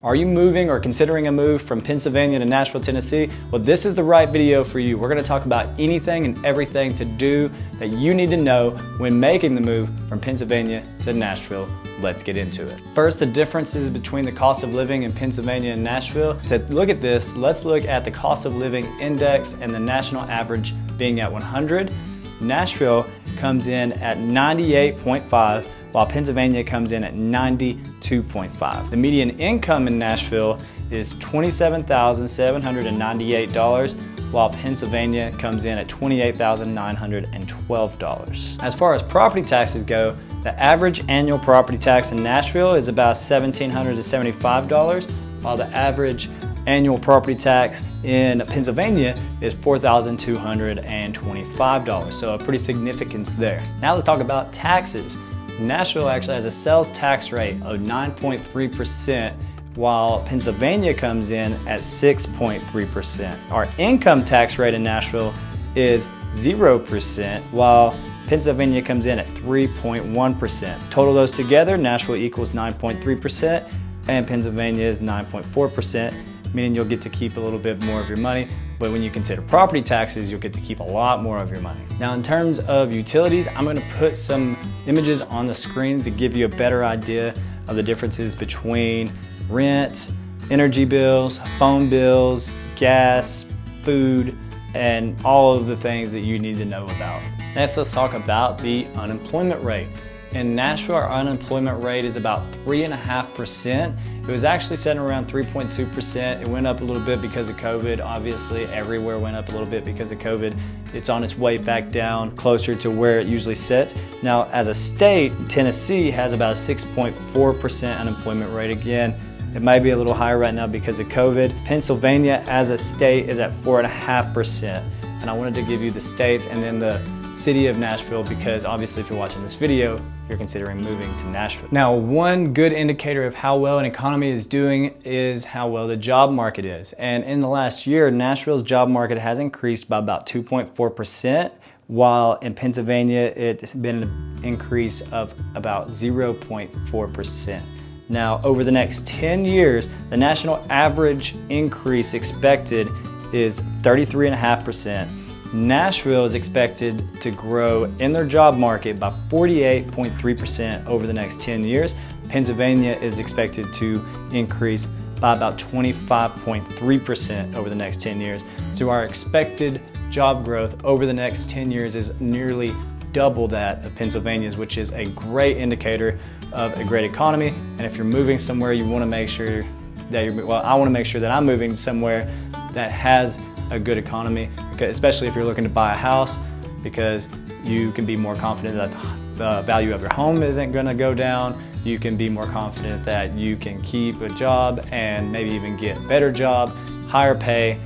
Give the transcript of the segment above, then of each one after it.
Are you moving or considering a move from Pennsylvania to Nashville, Tennessee? Well, this is the right video for you. We're going to talk about anything and everything to do that you need to know when making the move from Pennsylvania to Nashville. Let's get into it. First, the differences between the cost of living in Pennsylvania and Nashville. To look at this, let's look at the cost of living index and the national average being at 100. Nashville comes in at 98.5. while Pennsylvania comes in at 92.5. The median income in Nashville is $27,798, while Pennsylvania comes in at $28,912. As far as property taxes go, the average annual property tax in Nashville is about $1,775, while the average annual property tax in Pennsylvania is $4,225, so a pretty significant there. Now let's talk about taxes. Nashville actually has a sales tax rate of 9.3%, while Pennsylvania comes in at 6.3%. Our income tax rate in Nashville is 0%, while Pennsylvania comes in at 3.1%. Total those together, Nashville equals 9.3%, and Pennsylvania is 9.4%, meaning you'll get to keep a little bit more of your money. But when you consider property taxes, you'll get to keep a lot more of your money. Now, in terms of utilities, I'm gonna put some images on the screen to give you a better idea of the differences between rent, energy bills, phone bills, gas, food, and all of the things that you need to know about. Next, let's talk about the unemployment rate. In Nashville, our unemployment rate is about 3.5%. It was actually sitting around 3.2%. It went up a little bit because of COVID. Obviously, everywhere went up a little bit because of COVID. It's on its way back down closer to where it usually sits. Now, as a state, Tennessee has about a 6.4% unemployment rate. Again, it might be a little higher right now because of COVID. Pennsylvania, as a state, is at 4.5%. And I wanted to give you the states and then the city of Nashville, because obviously if you're watching this video, you're considering moving to Nashville. Now, one good indicator of how well an economy is doing is how well the job market is. And in the last year, Nashville's job market has increased by about 2.4%, while in Pennsylvania, it's been an increase of about 0.4%. Now, over the next 10 years, the national average increase expected is 33.5%. Nashville is expected to grow in their job market by 48.3% over the next 10 years. Pennsylvania is expected to increase by about 25.3% over the next 10 years. So our expected job growth over the next 10 years is nearly double that of Pennsylvania's, which is a great indicator of a great economy. And if you're moving somewhere, you want to make sure that I want to make sure that I'm moving somewhere that has a good economy, especially if you're looking to buy a house, because you can be more confident that the value of your home isn't going to go down. You can be more confident that you can keep a job and maybe even get a better job, higher pay,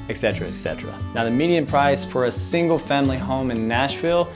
etc., etc. Now, the median price for a single family home in Nashville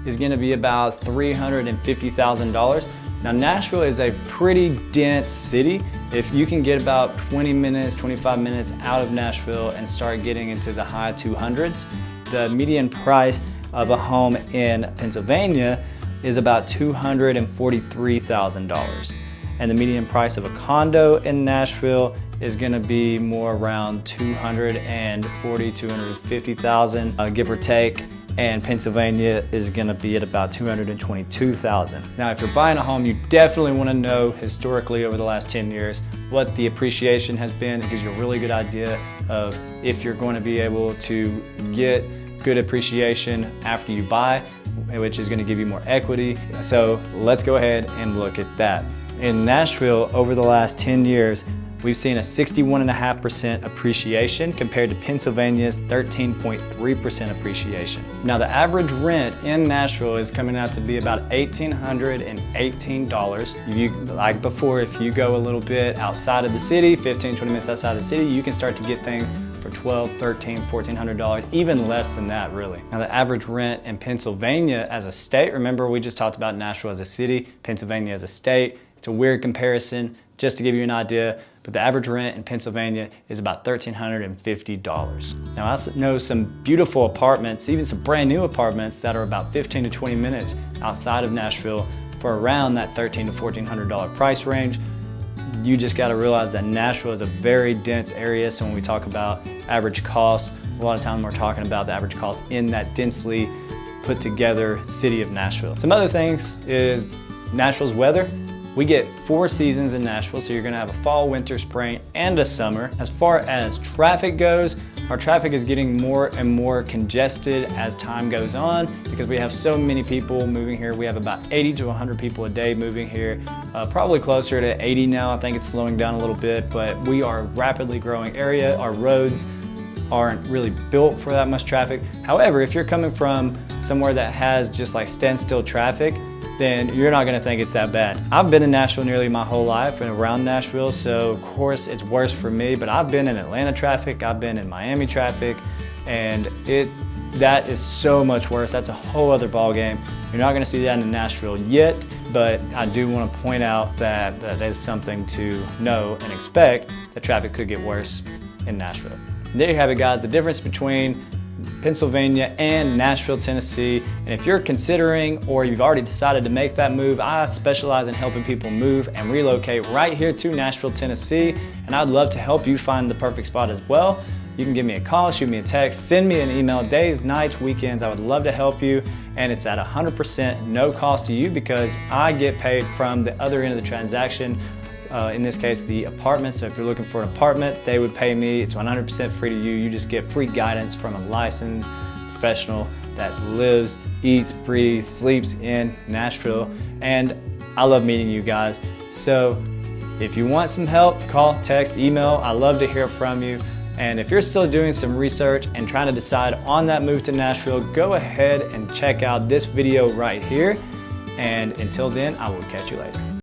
is going to be about $350,000. Now, Nashville is a pretty dense city. If you can get about 20 minutes, 25 minutes out of Nashville and start getting into the high 200s, the median price of a home in Pennsylvania is about $243,000. And the median price of a condo in Nashville is gonna be more around $240,000, $250,000, give or take. And Pennsylvania is gonna be at about $222,000. Now, if you're buying a home, you definitely wanna know historically over the last 10 years what the appreciation has been. It gives you a really good idea of if you're going to be able to get good appreciation after you buy, which is gonna give you more equity. So let's go ahead and look at that. In Nashville, over the last 10 years, we've seen a 61.5% appreciation compared to Pennsylvania's 13.3% appreciation. Now, the average rent in Nashville is coming out to be about $1,818. Like before, if you go a little bit outside of the city, 15, 20 minutes outside of the city, you can start to get things for $1,200, $1,300, $1,400, even less than that, really. Now, the average rent in Pennsylvania as a state, remember we just talked about Nashville as a city, Pennsylvania as a state. It's a weird comparison, just to give you an idea, but the average rent in Pennsylvania is about $1,350. Now, I know some beautiful apartments, even some brand new apartments that are about 15 to 20 minutes outside of Nashville for around that $1,300 to $1,400 price range. you just got to realize that Nashville is a very dense area. So when we talk about average cost, a lot of time we're talking about the average cost in that densely put together city of Nashville. Some other things is Nashville's weather. We get 4 seasons in Nashville, so you're gonna have a fall, winter, spring, and a summer. As far as traffic goes, our traffic is getting more and more congested as time goes on because we have so many people moving here. We have about 80 to 100 people a day moving here, probably closer to 80 now. I think it's slowing down a little bit, but we are a rapidly growing area. Our roads aren't really built for that much traffic. However, if you're coming from somewhere that has just like standstill traffic, then you're not gonna think it's that bad. I've been in Nashville nearly my whole life and around Nashville, so of course it's worse for me, but I've been in Atlanta traffic, I've been in Miami traffic, and that is so much worse. That's a whole other ball game. You're not gonna see that in Nashville yet, but I do wanna point out that that is something to know and expect, that traffic could get worse in Nashville. There you have it, guys, the difference between Pennsylvania and Nashville, Tennessee. And if you're considering or you've already decided to make that move, I specialize in helping people move and relocate right here to Nashville, Tennessee. And I'd love to help you find the perfect spot as well. You can give me a call, shoot me a text, send me an email, days, nights, weekends. I would love to help you. And it's at 100% no cost to you because I get paid from the other end of the transaction. In this case, the apartment. So if you're looking for an apartment, they would pay me. It's 100% free to you. You just get free guidance from a licensed professional that lives, eats, breathes, sleeps in Nashville. And I love meeting you guys. So if you want some help, call, text, email. I love to hear from you. And if you're still doing some research and trying to decide on that move to Nashville, go ahead and check out this video right here. And until then, I will catch you later.